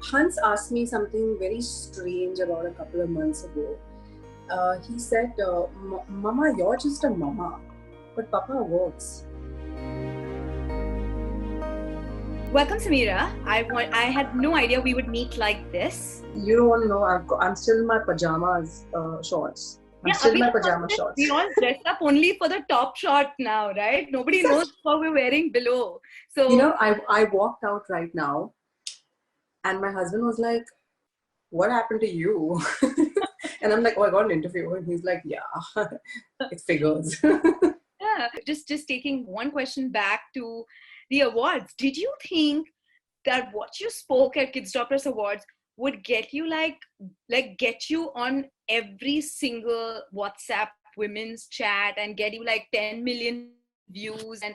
Hans asked me something very strange about a couple of months ago. He said, Mama, you're just a mama, but Papa works. Welcome, Sameera. I had no idea we would meet like this. You don't know, I'm still in my pajamas shorts. I'm still in my pajama shorts. We all dress up only for the top shot now, right? Nobody knows what we're wearing below. So you know, I walked out right now, and my husband was like, "What happened to you?" And I'm like, "Oh, I got an interview," and he's like, "Yeah, it figures." yeah, just taking one question back to the awards. Did you think that what you spoke at Kids Doctors Awards would get you get you on every single WhatsApp women's chat and get you like 10 million views? And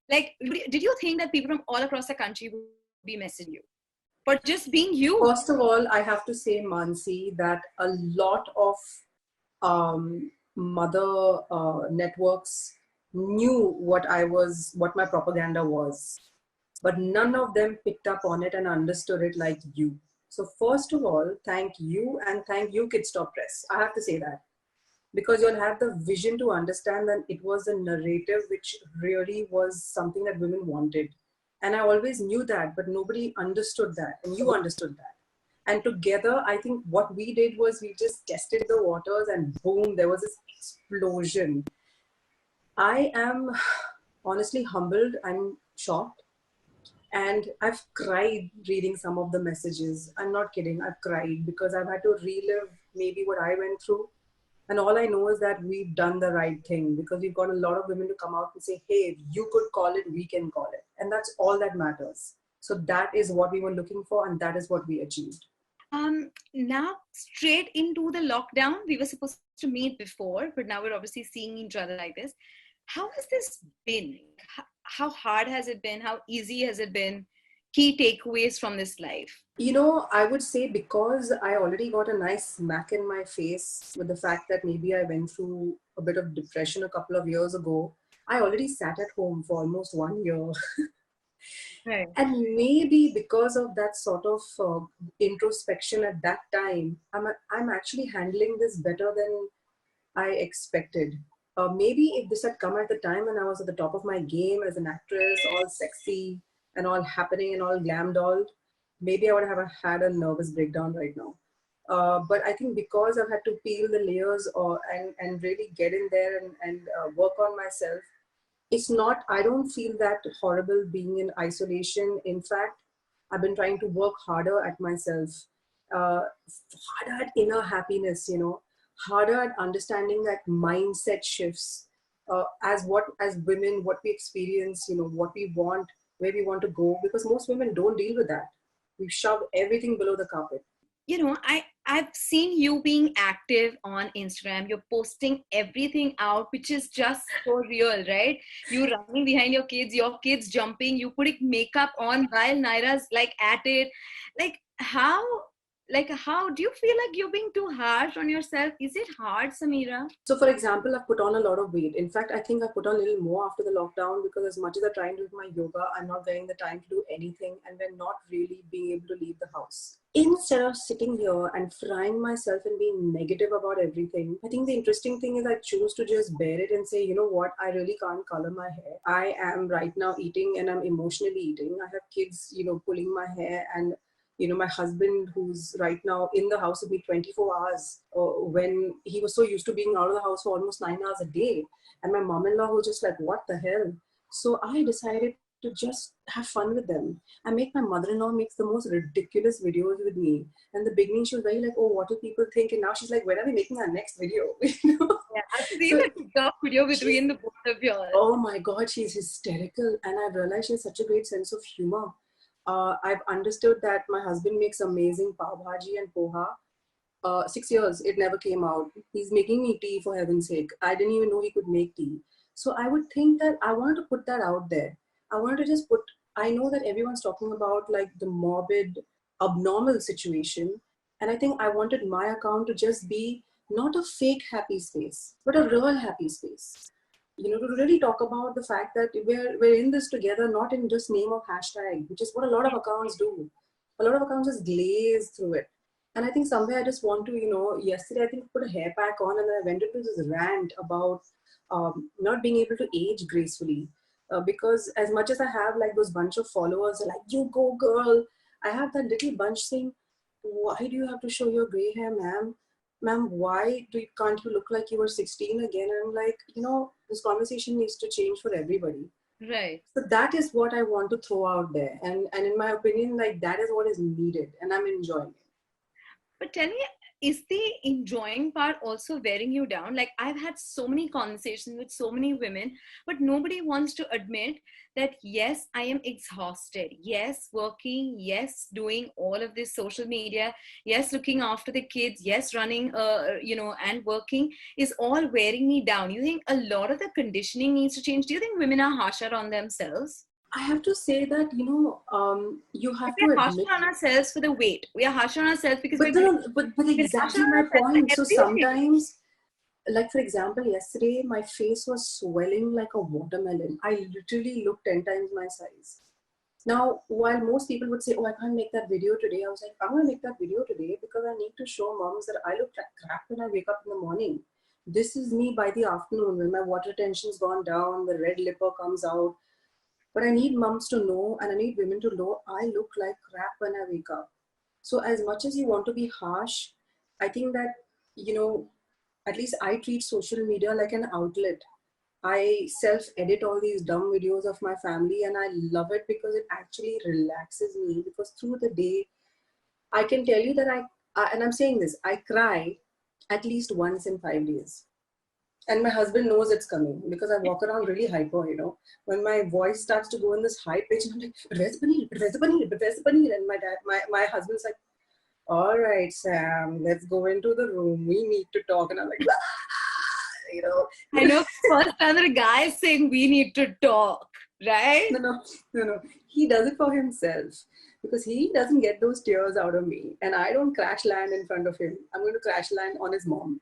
like, did you think that people from all across the country would be messaging you for just being you? First of all, I have to say, Mansi, that a lot of mother networks knew what my propaganda was, but none of them picked up on it and understood it like you. So first of all, thank you, and thank you, Kids Stop Press. I have to say that, because you'll have the vision to understand that it was a narrative which really was something that women wanted. And I always knew that, but nobody understood that, and you understood that. And together, I think what we did was we just tested the waters, and boom, there was this explosion. I am honestly humbled. I'm shocked. And I've cried reading some of the messages. I'm not kidding. I've cried because I've had to relive maybe what I went through. And all I know is that we've done the right thing, because we've got a lot of women to come out and say, hey, if you could call it, we can call it. And that's all that matters. So that is what we were looking for, and that is what we achieved. Now straight into the lockdown. We were supposed to meet before, but now we're obviously seeing each other like this. How has this been? How hard has it been? How easy has it been? Key takeaways from this life? You know, I would say, because I already got a nice smack in my face with the fact that maybe I went through a bit of depression a couple of years ago, I already sat at home for almost 1 year. Right. And maybe because of that sort of introspection at that time, I'm actually handling this better than I expected. Maybe if this had come at the time when I was at the top of my game as an actress, all sexy and all happening and all glam dolled, maybe I would have had a nervous breakdown right now. But I think because I've had to peel the layers and really get in there and work on myself, it's not, I don't feel that horrible being in isolation. In fact, I've been trying to work harder at myself, harder at inner happiness, harder at understanding that mindset shifts, as women, what we experience, what we want, where we want to go, because most women don't deal with that. We shove everything below the carpet. I've seen you being active on Instagram. You're posting everything out, which is just so real, right? You running behind your kids jumping, you putting makeup on while Naira's like at it. How do you feel like you're being too harsh on yourself? Is it hard, Sameera? So for example, I've put on a lot of weight. In fact, I think I put on a little more after the lockdown, because as much as I try and do my yoga, I'm not getting the time to do anything, and we're not really being able to leave the house. Instead of sitting here and frying myself and being negative about everything, I think the interesting thing is I choose to just bear it and say, you know what, I really can't color my hair. I am right now eating, and I'm emotionally eating. I have kids, pulling my hair, and my husband, who's right now in the house with me 24 hours, when he was so used to being out of the house for almost 9 hours a day. And my mom-in-law was just like, what the hell? So I decided to just have fun with them. I make my mother-in-law makes the most ridiculous videos with me. And in the beginning, she was very like, oh, what do people think? And now she's like, when are we making our next video? Yeah, I've seen the TikTok video between the both of y'all. Oh my God, she's hysterical. And I've realized she has such a great sense of humor. I've understood that my husband makes amazing pav bhaji and poha. 6 years, it never came out. He's making me tea, for heaven's sake. I didn't even know he could make tea. So I would think that I wanted to put that out there. I wanted to just I know that everyone's talking about like the morbid, abnormal situation. And I think I wanted my account to just be not a fake happy space, but a real happy space. To really talk about the fact that we're in this together, not in just name of hashtag, which is what a lot of accounts do. A lot of accounts just glaze through it. And I think somewhere I just want to, yesterday I think put a hair pack on and then I went into this rant about not being able to age gracefully. Because as much as I have like those bunch of followers, they're like, you go girl. I have that little bunch saying, why do you have to show your gray hair, ma'am? Ma'am, why can't you look like you were 16 again? And I'm like, this conversation needs to change for everybody. Right. So that is what I want to throw out there. And in my opinion, like that is what is needed. And I'm enjoying it. But tell me, is the enjoying part also wearing you down? Like, I've had so many conversations with so many women, but nobody wants to admit that, yes, I am exhausted. Yes, working. Yes, doing all of this social media. Yes, looking after the kids. Yes, running, and working is all wearing me down. You think a lot of the conditioning needs to change? Do you think women are harsher on themselves? I have to say that, you Like, have to we're harsher admit, on ourselves for the weight. We are harsher on ourselves because but we're no, but we're harsher exactly on my ourselves for point. So everything. sometimes, like for example, yesterday my face was swelling like a watermelon. I literally looked 10 times my size. Now, while most people would say, oh, I can't make that video today, I was like, I'm going to make that video today because I need to show moms that I look like crap when I wake up in the morning. This is me by the afternoon when my water tension's gone down, the red lipper comes out. But I need moms to know and I need women to know I look like crap when I wake up. So, as much as you want to be harsh, I think that, at least I treat social media like an outlet. I self edit all these dumb videos of my family and I love it because it actually relaxes me. Because through the day, I can tell you that and I'm saying this, I cry at least once in 5 days. And my husband knows it's coming because I walk around really hyper. When my voice starts to go in this high pitch, I'm like, "Rez paneer, rez paneer, rez paneer," and my husband's like, "All right, Sam, let's go into the room. We need to talk." And I'm like, you know, I know first time that a guy is saying we need to talk, right? no, no, no, no. He does it for himself because he doesn't get those tears out of me, and I don't crash land in front of him. I'm going to crash land on his mom.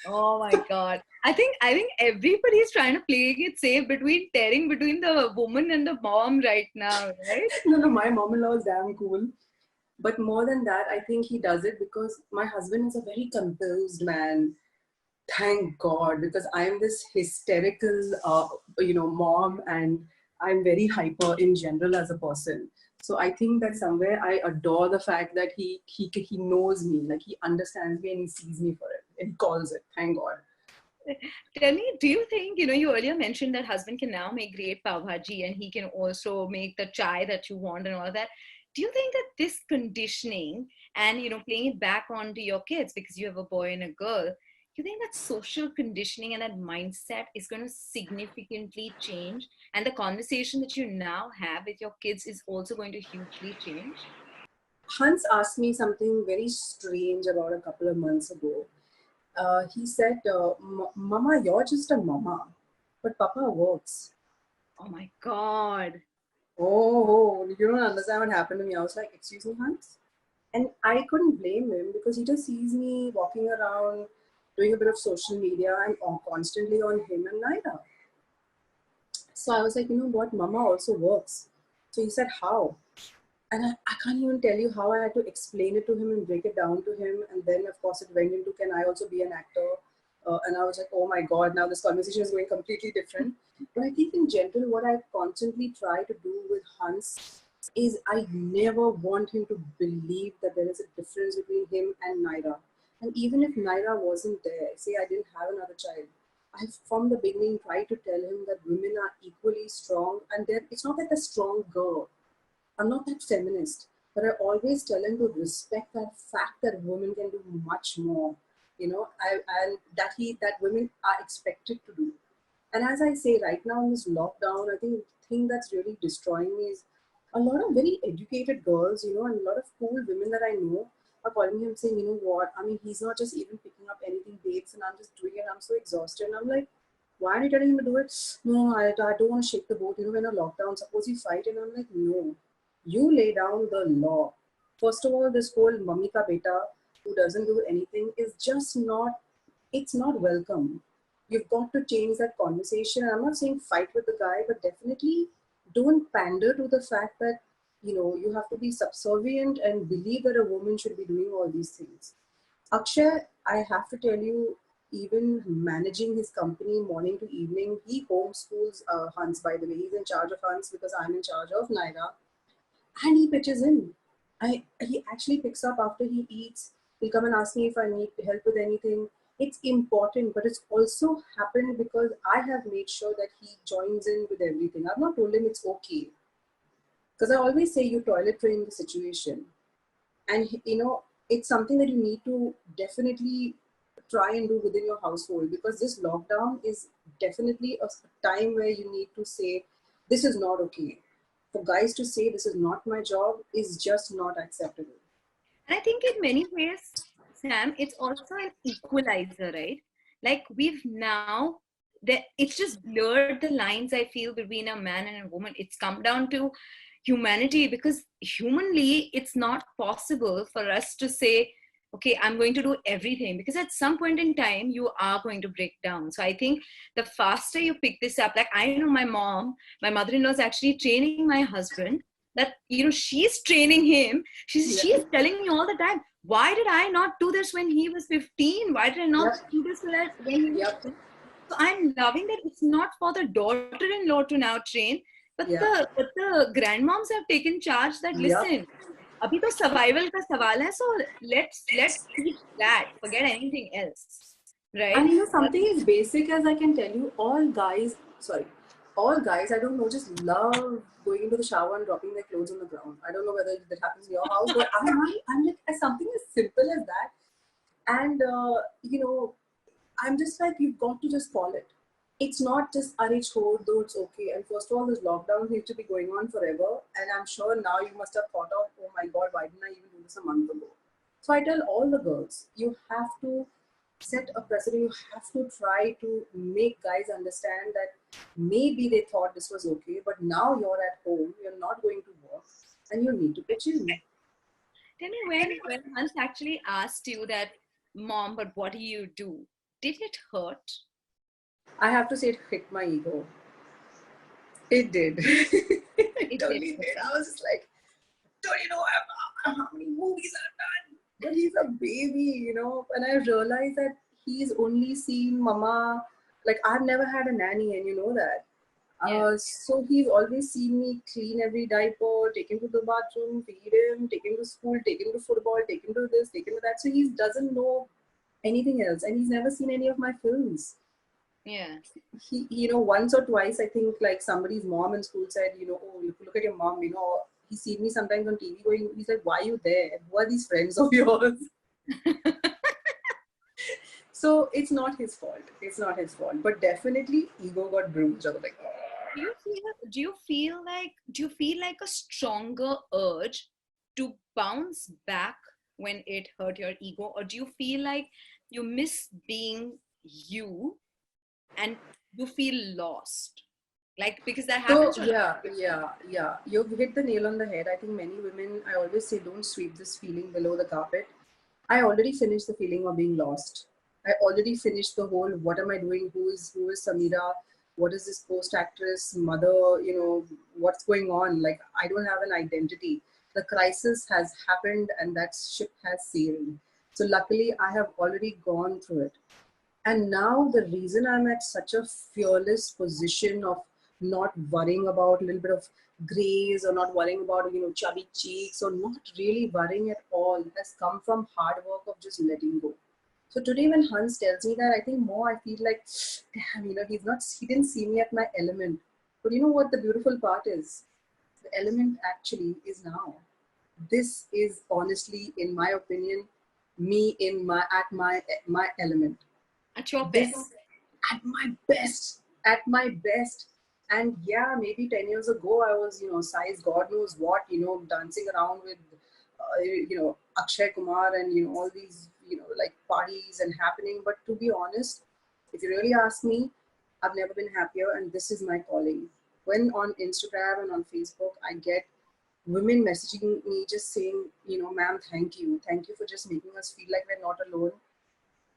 Oh my God. I think everybody's trying to play it safe between tearing between the woman and the mom right now, right? No, no, my mom-in-law is damn cool. But more than that, I think he does it because my husband is a very composed man. Thank God, because I'm this hysterical, mom, and I'm very hyper in general as a person. So I think that somewhere I adore the fact that he knows me, like he understands me and he sees me for it and he calls it. Thank God. Tell me, do you think, you earlier mentioned that husband can now make great pav bhaji and he can also make the chai that you want and all of that. Do you think that this conditioning and, playing it back onto your kids because you have a boy and a girl, you think that social conditioning and that mindset is going to significantly change? And the conversation that you now have with your kids is also going to hugely change? Hans asked me something very strange about a couple of months ago. He said, Mama, you're just a mama, but Papa works. Oh my God. Oh, you don't understand what happened to me. I was like, excuse me, Hans? And I couldn't blame him because he just sees me walking around doing a bit of social media. I'm constantly on him and Naira. So I was like, you know what? Mama also works. So he said, how? And I can't even tell you how I had to explain it to him and break it down to him. And then, of course, it went into, can I also be an actor? And I was like, oh my God, now this conversation is going completely different. But I think in general, what I constantly try to do with Hans is I never want him to believe that there is a difference between him and Naira. And even if Naira wasn't there, say I didn't have another child, I from the beginning tried to tell him that women are equally strong and it's not that they're stronger. I'm not that feminist, but I always tell him to respect that fact that women can do much more, and that women are expected to do. And as I say, right now in this lockdown, I think the thing that's really destroying me is a lot of very educated girls, and a lot of cool women that I know are calling me and saying, you know what, I mean, he's not just even picking up anything, babes, and I'm just doing it. I'm so exhausted. And I'm like, why are you telling him to do it? No, I don't want to shake the boat. When a lockdown, suppose you fight, and I'm like, no, you lay down the law. First of all, this whole mummy ka beta who doesn't do anything is just not, it's not welcome. You've got to change that conversation. I'm not saying fight with the guy, but definitely don't pander to the fact that you have to be subservient and believe that a woman should be doing all these things. Akshay, I have to tell you, even managing his company morning to evening, he homeschools Hans, by the way. He's in charge of Hans because I'm in charge of Naira, and he pitches in. He actually picks up after he eats. He'll come and ask me if I need help with anything. It's important, but it's also happened because I have made sure that he joins in with everything. I've not told him it's okay, because I always say you toilet train the situation, and it's something that you need to definitely try and do within your household, because this lockdown is definitely a time where you need to say this is not okay. For guys to say this is not my job is just not acceptable. And I think in many ways, Sam, it's also an equalizer, right? Like we've now that it's just blurred the lines, I feel, between a man and a woman. It's come down to humanity, because humanly it's not possible for us to say, okay, I'm going to do everything, because at some point in time you are going to break down. So I think the faster you pick this up, like I know my mother-in-law is actually training my husband, that she's training him. She's Yeah. telling me all the time, why did I not do this when he was 15? Why did I not Yep. do this when he was Yep. 15? So I'm loving that it's not for the daughter-in-law to now train, but Yeah. the grandmoms have taken charge that Yep. listen, अभी तो survival का सवाल है, so let's teach that, forget anything else, right? And something as basic as I can tell you, all guys, I don't know, just love going into the shower and dropping their clothes on the ground. I don't know whether that happens in your house, but I'm like, as something as simple as that. And, I'm just like, you've got to just call it. It's not just arrange code, though it's okay. And first of all, this lockdown needs to be going on forever. And I'm sure now you must have thought of, oh my God, why didn't I even do this a month ago? So I tell all the girls, you have to set a precedent. You have to try to make guys understand that maybe they thought this was okay, but now you're at home, you're not going to work, and you need to pitch in. Tell me, when Hans actually asked you that, mom, but what do you do, did it hurt? I have to say it hit my ego. It did. It It did. totally did. I was just like, don't you know how many movies I've done? But he's a baby. And I realized that he's only seen mama. Like, I've never had a nanny, and you know that. Yeah. So he's always seen me clean every diaper, take him to the bathroom, feed him, take him to school, take him to football, take him to this, take him to that. So he doesn't know anything else, and he's never seen any of my films. Yeah. He once or twice, I think, like somebody's mom in school said, oh, look at your mom, he's seen me sometimes on TV going, he's like, why are you there? Who are these friends of yours? So it's not his fault. It's not his fault. But definitely ego got bruised. I was like, oh. Do you feel like a stronger urge to bounce back when it hurt your ego, or do you feel like you miss being you and you feel lost, like, because that So happens to a lot yeah, of people? yeah, yeah. You've hit the nail on the head. I think many women, I always say, don't sweep this feeling below the carpet. I already finished the feeling of being lost. I already finished the whole what am I doing? Who is Sameera? What is this post actress mother? What's going on? Like, I don't have an identity. The crisis has happened and that ship has sailed. So luckily I have already gone through it. And now the reason I'm at such a fearless position of not worrying about a little bit of grays, or not worrying about, chubby cheeks, or not really worrying at all, has come from hard work of just letting go. So today when Hans tells me that, I think more I feel like, damn, he didn't see me at my element. But you know what the beautiful part is? The element actually is now. This is honestly, in my opinion, me in my element. At your This best. at my best. And yeah, maybe 10 years ago I was, size god knows what, dancing around with Akshay Kumar, and all these, like, parties and happening. But to be honest, if you really ask me, I've never been happier, and this is my calling. When on Instagram and on Facebook I get women messaging me just saying, ma'am, thank you for just making us feel like we're not alone.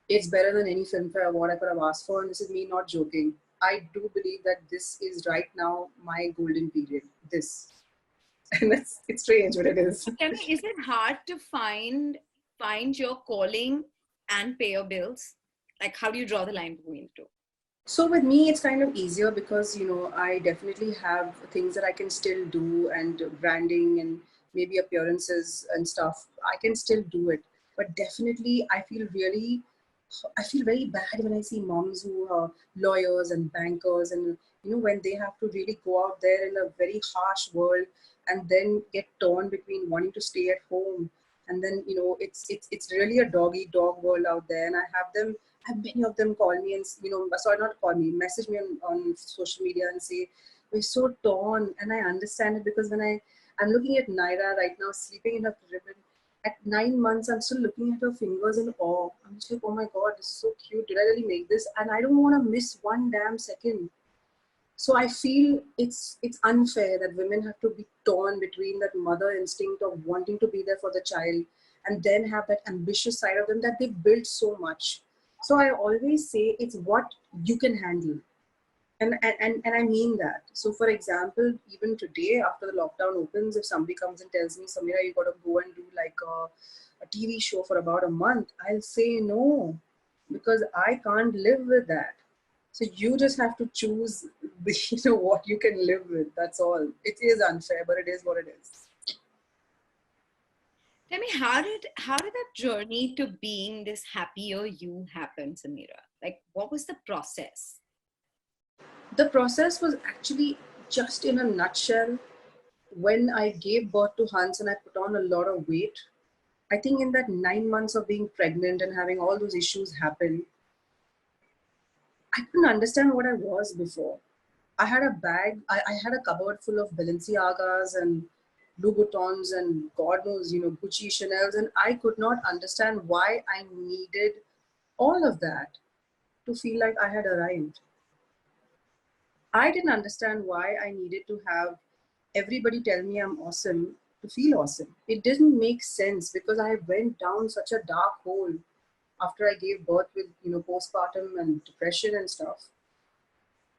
It's better than any Filmfare award I could have asked for, and this is me not joking. I do believe that this is right now my golden period. This. And it's strange, but it is. Tell me, is it hard to find your calling and pay your bills? Like, how do you draw the line between the two? So with me, it's kind of easier because, I definitely have things that I can still do, and branding and maybe appearances and stuff. I can still do it. But definitely, I feel very bad when I see moms who are lawyers and bankers, and, when they have to really go out there in a very harsh world and then get torn between wanting to stay at home. And then, it's really a dog eat dog world out there. And I have many of them call me and, sorry, not call me, message me on social media and say, we're so torn. And I understand it, because I'm looking at Naira right now, sleeping in her crib. At 9 months, I'm still looking at her fingers in awe. I'm just like, oh my God, this is so cute. Did I really make this? And I don't want to miss one damn second. So I feel it's unfair that women have to be torn between that mother instinct of wanting to be there for the child, and then have that ambitious side of them that they've built so much. So I always say it's what you can handle. And I mean that. So for example, even today after the lockdown opens, if somebody comes and tells me, Sameera, you got to go and do like a TV show for about a month, I'll say no, because I can't live with that. So you just have to choose what you can live with. That's all. It is unfair, but it is what it is. Tell me, how did that journey to being this happier you happen, Sameera? Like, what was the process? The process was actually, just in a nutshell, when I gave birth to Hans and I put on a lot of weight. I think in that 9 months of being pregnant and having all those issues happen, I couldn't understand what I was before. I had a bag, I had a cupboard full of Balenciagas and Louboutins and God knows, Gucci, Chanel's, and I could not understand why I needed all of that to feel like I had arrived. I didn't understand why I needed to have everybody tell me I'm awesome to feel awesome. It didn't make sense, because I went down such a dark hole after I gave birth with, postpartum and depression and stuff,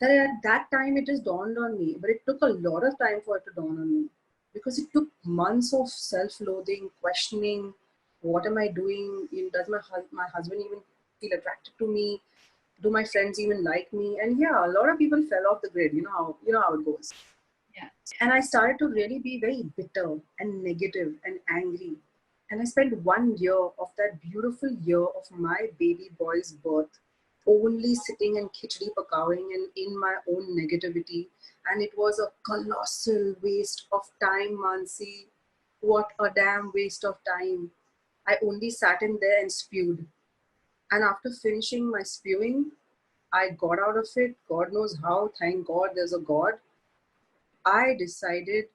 that at that time it just dawned on me. But it took a lot of time for it to dawn on me, because it took months of self-loathing, questioning, what am I doing? Does my husband even feel attracted to me? Do my friends even like me? And yeah, a lot of people fell off the grid. You know how it goes. Yeah. And I started to really be very bitter and negative and angry. And I spent 1 year of that beautiful year of my baby boy's birth only sitting and khichdi pakawing and in my own negativity. And it was a colossal waste of time, Mansi. What a damn waste of time. I only sat in there and spewed. And after finishing my spewing, I got out of it. God knows how. Thank God there's a God. I decided,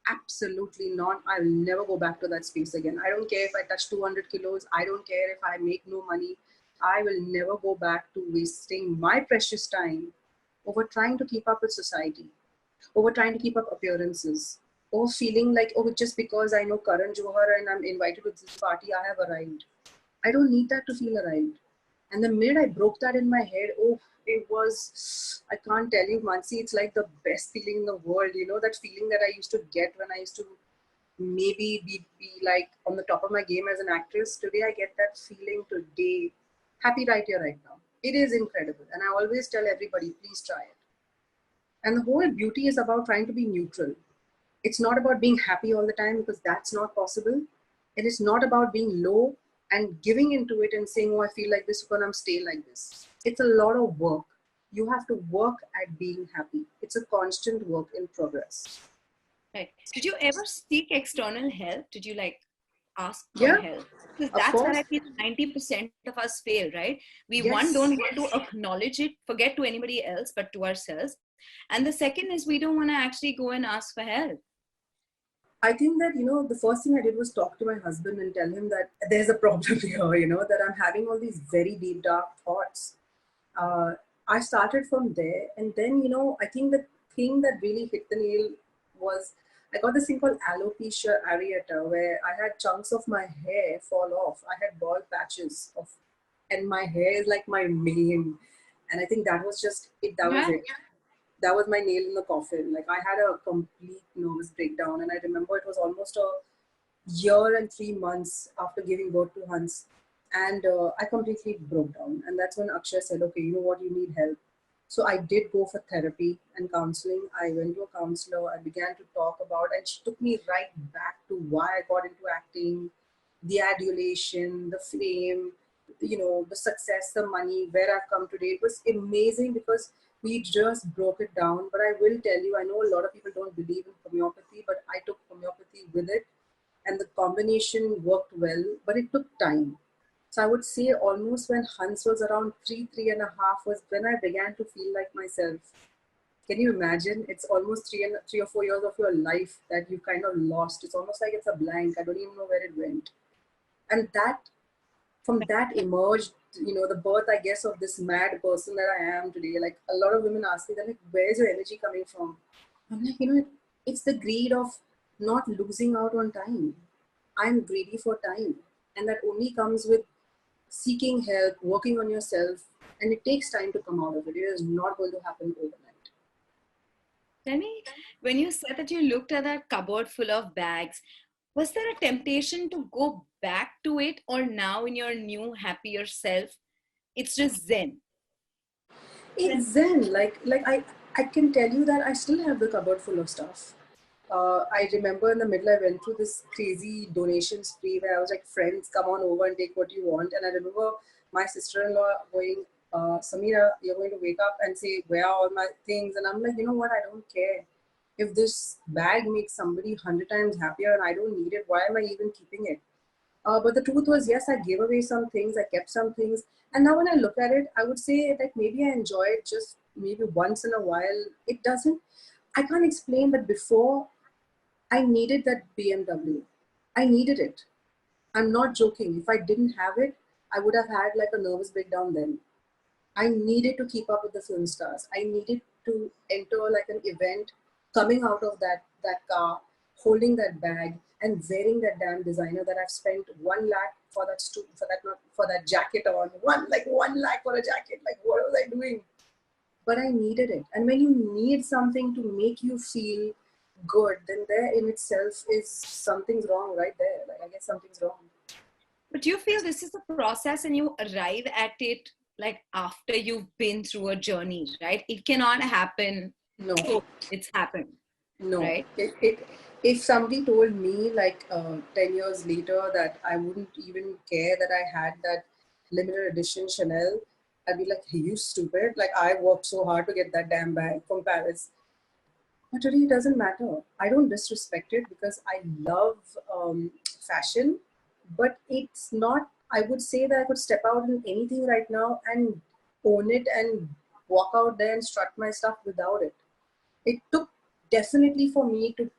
absolutely not. I will never go back to that space again. I don't care if I touch 200 kilos. I don't care if I make no money. I will never go back to wasting my precious time over trying to keep up with society, over trying to keep up appearances, or feeling like, oh, just because I know Karan Johar and I'm invited to this party, I have arrived. I don't need that to feel arrived. And the minute I broke that in my head, oh, it was, I can't tell you, Mansi, it's like the best feeling in the world. That feeling that I used to get when I used to maybe be like on the top of my game as an actress. Today, I get that feeling today. Happy right here, right now. It is incredible. And I always tell everybody, please try it. And the whole beauty is about trying to be neutral. It's not about being happy all the time, because that's not possible. It is not about being low and giving into it and saying, oh, I feel like this, because I'm stay like this. It's a lot of work. You have to work at being happy. It's a constant work in progress. Right. Did you ever seek external help? Did you like ask for Yeah, help? Because of that's where course. I feel 90% of us fail, right? We one Yes. don't want to acknowledge it, forget to anybody else, but to ourselves. And the second is we don't want to actually go and ask for help. I think that, the first thing I did was talk to my husband and tell him that there's a problem here, that I'm having all these very deep, dark thoughts. uh, I started from there. And then, I think the thing that really hit the nail was, I got this thing called alopecia areata, where I had chunks of my hair fall off. I had bald patches of, and my hair is like my mane. And I think that was just it. That was Yeah. it. that was my nail in the coffin. Like I had a complete nervous breakdown, and I remember it was almost a year and 3 months after giving birth to Hans, and I completely broke down. And that's when Akshay said, "Okay, you know what? You need help." So I did go for therapy and counseling. I went to a counselor. I began to talk about, and she took me right back to why I got into acting, the adulation, the fame, the success, the money, where I've come today. It was amazing because we just broke it down. But I will tell you, I know a lot of people don't believe in homeopathy, but I took homeopathy with it, and the combination worked well, but it took time. So I would say almost when Hans was around 3.5 was when I began to feel like myself. Can you imagine? It's almost 3 or 4 years of your life that you kind of lost. It's almost like it's a blank. I don't even know where it went. And that from that emerged, the birth, I guess, of this mad person that I am today. Like a lot of women ask me, they're like, where's your energy coming from? I'm like, it's the greed of not losing out on time. I'm greedy for time. And that only comes with seeking help, working on yourself, and it takes time to come out of it. It is not going to happen overnight. Tell me, when you said that you looked at that cupboard full of bags, was there a temptation to go back to it, or now in your new, happier self, it's just Zen? It's zen. I can tell you that I still have the cupboard full of stuff. I remember in the middle I went through this crazy donation spree where I was like, friends, come on over and take what you want. And I remember my sister-in-law going, Sameera, you're going to wake up and say, where are all my things? And I'm like, you know what? I don't care. If this bag makes somebody 100 times happier and I don't need it, why am I even keeping it? But the truth was, yes, I gave away some things, I kept some things. And now when I look at it, I would say that maybe I enjoy it just maybe once in a while. It doesn't, I can't explain, but before I needed that BMW. I needed it. I'm not joking. If I didn't have it, I would have had like a nervous breakdown then. I needed to keep up with the film stars. I needed to enter like an event, coming out of that car, holding that bag, and wearing that damn designer that I've spent 1 lakh for for that jacket on 1 lakh for a jacket. Like what was I doing? But I needed it. And when you need something to make you feel good, then there in itself is something's wrong right there. Like I guess something's wrong. But do you feel this is a process and you arrive at it like after you've been through a journey, right? It cannot happen. No, Oh, it's happened, no. right? If somebody told me like 10 years later that I wouldn't even care that I had that limited edition Chanel, I'd be like, hey, you stupid. Like I worked so hard to get that damn bag from Paris. But today it doesn't matter. I don't disrespect it because I love fashion, but it's not. I would say that I could step out in anything right now and own it and walk out there and strut my stuff without it. It took definitely for me to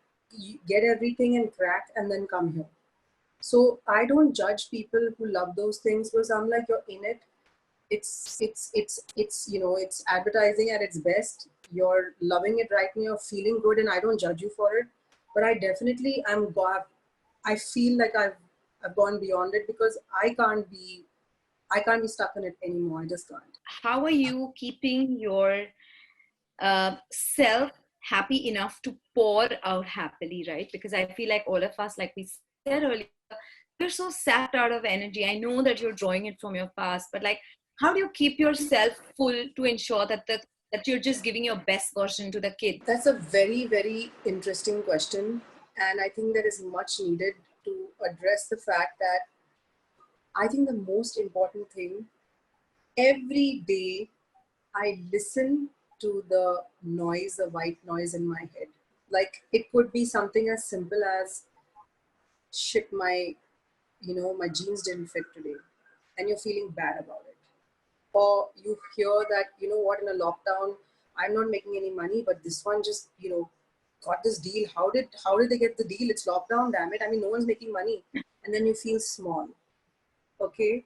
get everything and crack and then come here. So I don't judge people who love those things because I'm like, you're in it. It's advertising at its best. You're loving it right now, you're feeling good, and I don't judge you for it. But I definitely I feel like I've gone beyond it because I can't be stuck in it anymore. I just can't. How are you keeping your self happy enough to pour out happily, right? Because I feel like all of us, like we said earlier, we're so sapped out of energy. I know that you're drawing it from your past, but like, how do you keep yourself full to ensure that you're just giving your best version to the kids? That's a very, very interesting question. And I think that is much needed to address the fact that I think the most important thing every day I listen to the noise, the white noise in my head. Like it could be something as simple as shit, my jeans didn't fit today, and you're feeling bad about it. Or you hear that, you know what, in a lockdown, I'm not making any money, but this one just, got this deal. How did they get the deal? It's lockdown, damn it. I mean, no one's making money. And then you feel small. Okay.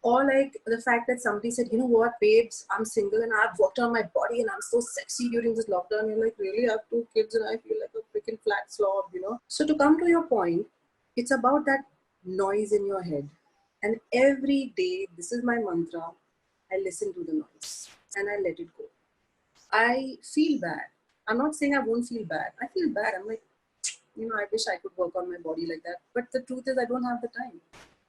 Or like the fact that somebody said, you know what, babes, I'm single and I've worked on my body and I'm so sexy during this lockdown. You're like, really? I have 2 kids and I feel like a freaking flat slob. So to come to your point, it's about that noise in your head. And every day, this is my mantra. I listen to the noise and I let it go. I feel bad. I'm not saying I won't feel bad. I feel bad. I'm like, I wish I could work on my body like that. But the truth is, I don't have the time.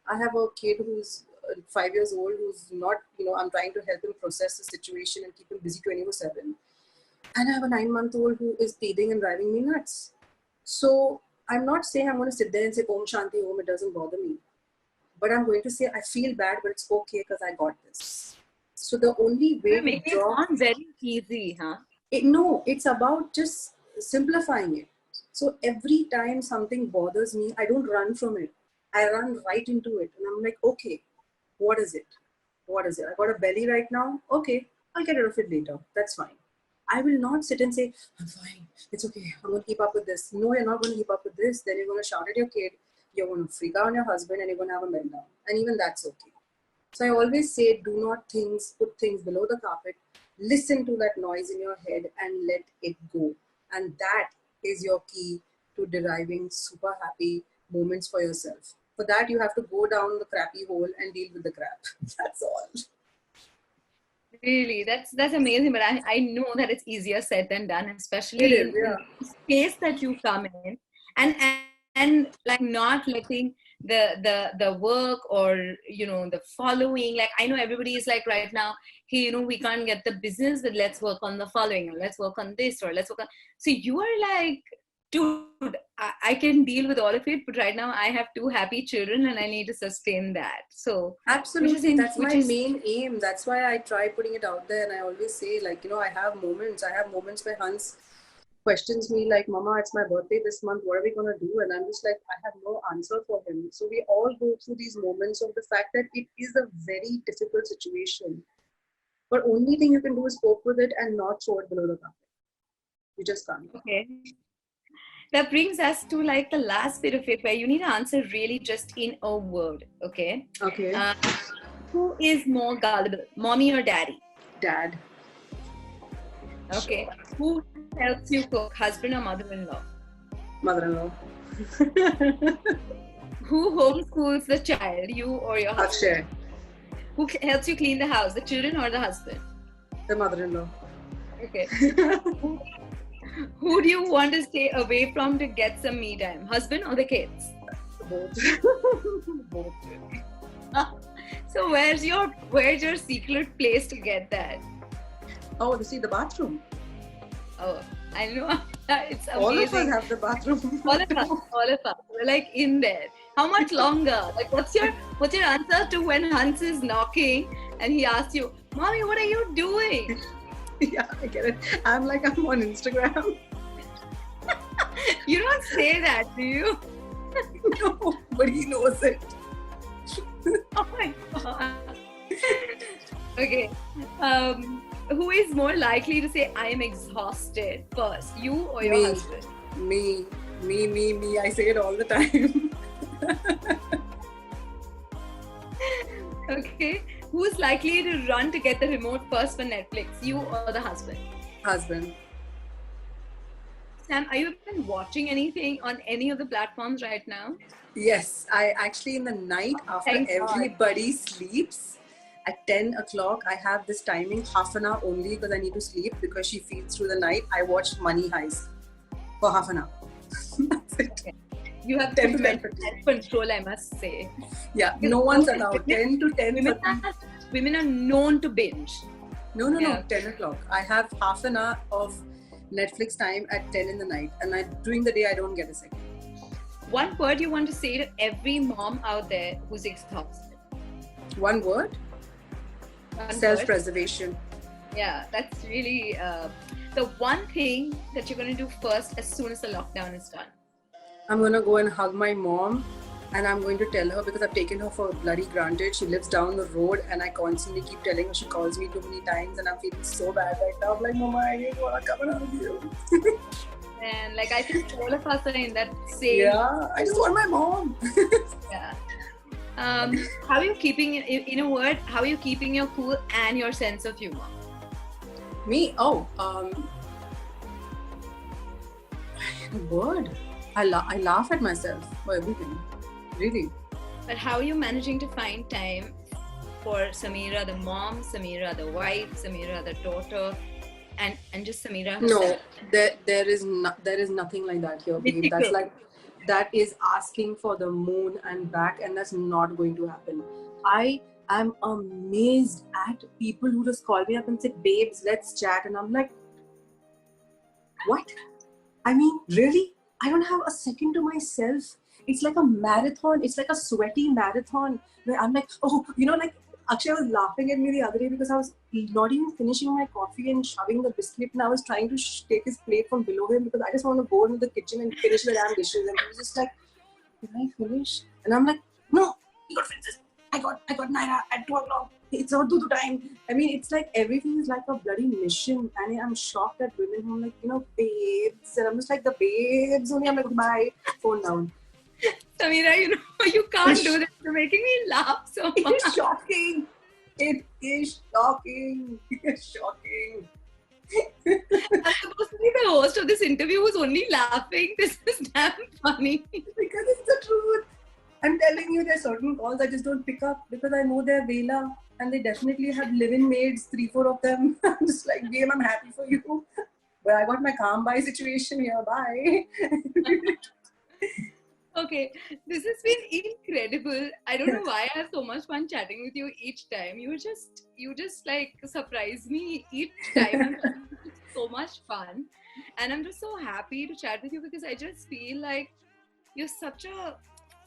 I have a kid who's 5 years old who's not, I'm trying to help him process the situation and keep him busy 24/7. And I have a 9-month-old who is teething and driving me nuts. So I'm not saying I'm going to sit there and say, Om Shanti Om, it doesn't bother me. But I'm going to say, I feel bad, but it's okay because I got this. So the only way You're to making it draw... sound very easy, huh? No, it's about just simplifying it. So every time something bothers me, I don't run from it. I run right into it. And I'm like, okay, what is it? What is it? I got a belly right now. Okay, I'll get rid of it later. That's fine. I will not sit and say, I'm fine. It's okay. I'm going to keep up with this. No, you're not going to keep up with this. Then you're going to shout at your kid. You're going to freak out on your husband and you're going to have a meltdown. And even that's okay. So I always say, do not put things below the carpet. Listen to that noise in your head and let it go. And that is your key to deriving super happy moments for yourself. For that, you have to go down the crappy hole and deal with the crap. That's all. Really, that's amazing. But I know that it's easier said than done, especially It is, in yeah. the space that you come in, and like not letting the work or the following. Like I know everybody is like right now, hey, we can't get the business, but let's work on the following, or let's work on this, or let's work on. So you are like, dude, I can deal with all of it, but right now I have 2 happy children and I need to sustain that. So Absolutely. That's my main aim. That's why I try putting it out there. And I always say, like, I have moments where Hans questions me like, Mama, it's my birthday this month. What are we going to do? And I'm just like, I have no answer for him. So we all go through these moments of the fact that it is a very difficult situation. But only thing you can do is cope with it and not throw it below the carpet. You just can't. okay. That brings us to like the last bit of it where you need to answer really just in a word. Okay. Okay. Who is more gullible, mommy or daddy? Dad. Okay. Who helps you cook, husband or mother-in-law? Mother-in-law. Who homeschools the child, you or your husband? Akshay. Who helps you clean the house, the children or the husband? The mother-in-law. Okay. Who do you want to stay away from to get some me time, husband or the kids? Both. Both. So where's your secret place to get that? Oh, the bathroom. Oh, I know. It's amazing. All of us have the bathroom. All of us. We're like in there. How much longer? Like, what's your answer to when Hans is knocking and he asks you, Mommy, what are you doing? Yeah, I get it. I'm on Instagram. You don't say that, do you? No, but he knows it. Oh my god. Okay. Who is more likely to say I am exhausted first, you or your husband? Me. I say it all the time. Okay. Who's likely to run to get the remote first for Netflix, you or the husband? Husband. Sam, are you even watching anything on any of the platforms right now? Yes, I actually in the night after everybody sleeps at 10 o'clock, I have this timing, half an hour only because I need to sleep because she feeds through the night. I watch Money Heist for half an hour. That's it. Okay. You have to self-control, I must say. Yeah, because no one's allowed. 10 to 10. Women are known to binge. No, 10 o'clock. I have half an hour of Netflix time at 10 in the night. And during the day, I don't get a second. One word you want to say to every mom out there who's exhausted? One word? Self-preservation. Yeah, that's really the one thing that you're going to do first as soon as the lockdown is done. I'm going to go and hug my mom and I'm going to tell her, because I've taken her for bloody granted. She lives down the road and I constantly keep telling her she calls me too many times and I'm feeling so bad right now. I'm like, Mama, I just want to come and hug you. And like, I think all of us are in that same... Yeah, I just want my mom. Yeah. How are you keeping, in a word, how are you keeping your cool and your sense of humor? Me? Oh, a word. I laugh at myself for everything, really. But how are you managing to find time for Sameera the mom, Sameera the wife, Sameera the daughter, and just Sameera No, herself. there is nothing like that here, babe. That's Mythical. like that is asking for the moon and back, and that's not going to happen. I am amazed at people who just call me up and say, "Babes, let's chat," and I'm like, "What? I mean, really? I don't have a second to myself. It's like a marathon. It's like a sweaty marathon where I'm like, oh, like Akshay was laughing at me the other day because I was not even finishing my coffee and shoving the biscuit, and I was trying to take his plate from below him because I just want to go into the kitchen and finish the damn dishes. And he was just like, "Can I finish?" And I'm like, "No, you got to finish this. I got Naira at 2 o'clock. It's our do time." I mean, it's like everything is like a bloody mission, and I'm shocked at women who are like, babes, and I'm just like the babes only. I'm like, bye, phone down. Sameera, you can't do this. You're making me laugh so It much. is shocking. It is shocking. It is shocking. I'm supposed to be the host of this interview who's only laughing. This is damn funny. Because it's the truth. I'm telling you, there's certain calls I just don't pick up because I know they're Vela and they definitely have live-in maids, 3-4 of them. I'm just like, game, I'm happy for you. But I got my calm by situation here. Bye. Okay, this has been incredible. I don't know why I have so much fun chatting with you each time. You just like surprise me each time. It's so much fun, and I'm just so happy to chat with you because I just feel like you're such a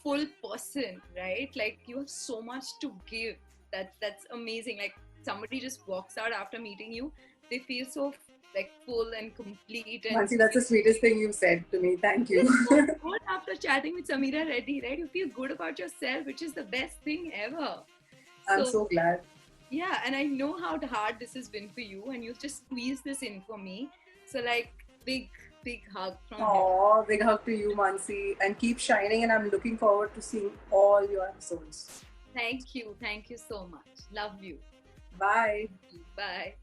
full person, right? Like you have so much to give. That's amazing. Like somebody just walks out after meeting you, they feel so like full and complete and Mansi, that's the sweetest thing you've said to me. Thank you. good after chatting with Sameera Reddy, right? You feel good about yourself, which is the best thing ever. I'm So so glad. yeah, and I know how hard this has been for you, and you've just squeezed this in for me. So like big hug from here. Aw, big hug to you, Mansi. And keep shining. And I'm looking forward to seeing all your episodes. Thank you so much. Love you. Bye. Bye.